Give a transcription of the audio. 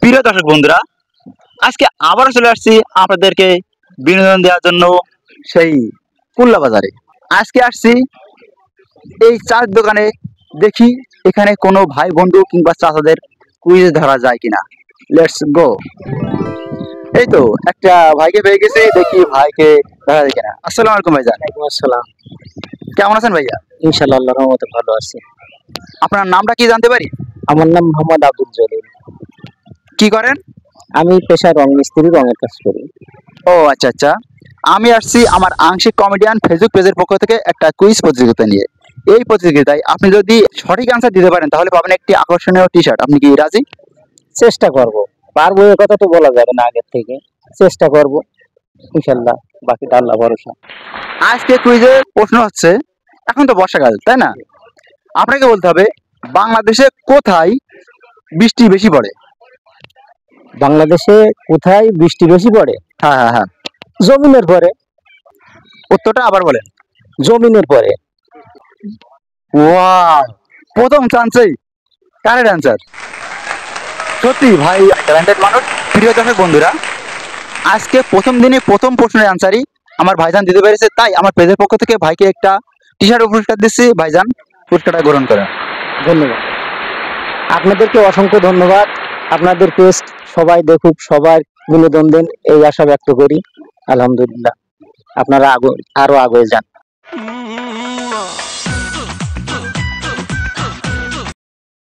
প্রিয় দর্শক বন্ধুরা, আজকে আবারও চলে আসছি আপনাদেরকে বিনোদন দেওয়ার জন্য সেই কুল্লা বাজারে। আজকে আসছি এই চার দোকানে, দেখি এখানে কোনো ভাই বন্ধু কিংবা চাচাদের কুইজ ধরা যায় কিনা। Let's go. এই তো একটা ভাইকে পেয়ে গেছি, দেখি ভাইকে ধরা যায় কিনা। আসসালামু আলাইকুম ভাইজান। ওয়ালাইকুম আসসালাম। কেমন আছেন ভাইয়া? ইনশাআল্লাহ আল্লাহর রহমতে ভালো আছি। আপনার নামটা কি জানতে পারি? আমার নাম মোহাম্মদ আব্দুল জলিল। কি করেন? আমি পেশায় রং মিস্ত্রি, রঙের কাজ করি। ও আচ্ছা আচ্ছা। আমি আসছি আমার আংশিক কমেডিয়ান ফেসবুক পেজের পক্ষ থেকে একটা কুইজ প্রতিযোগিতা নিয়ে। এই প্রতিযোগিতায় আপনি যদি সঠিক আনসার দিতে পারেন তাহলে পাবেন একটি আকর্ষণীয় টি শার্ট। আপনি কি রাজি? চেষ্টা করব, পারবো এ কথা তো বলা যাবে না আগের থেকে। চেষ্টা করব ইনশাআল্লাহ, বাকিটা আল্লাহ ভরসা। আজকে কুইজের প্রশ্ন হচ্ছে, এখন তো বর্ষাকাল তাই না, আপনাকে বলতে হবে বাংলাদেশে কোথায় বৃষ্টি বেশি পড়ে। বাংলাদেশে কোথায় বৃষ্টি বেশি পড়ে? হ্যাঁ হ্যাঁ হ্যাঁ। জমিনের পরে। উত্তরটা আবার বলেন। জমিনের পরে। ওয়াও, প্রথম চান্সেই কারেক্ট অ্যান্সার। সত্যি ভাই ট্যালেন্টেড মানুষ। প্রিয় দর্শক বন্ধুরা, আজকে প্রথম দিনে প্রথম প্রশ্নের অ্যান্সারই আমার ভাইজান দিতে পেরেছে, তাই আমার পেজের পক্ষ থেকে ভাইকে একটা টি শার্ট পুরস্কার দিচ্ছি। ভাইজান, পুরস্কারটা গ্রহণ করেন। ধন্যবাদ আপনাদেরকে, অসংখ্য ধন্যবাদ। আপনাদের পেস্ট সবাই দেখুক, সবাই বিনোদন দেন, এই আশা ব্যক্ত করি। আলহামদুলিল্লাহ, আপনারা আরো আগে যান।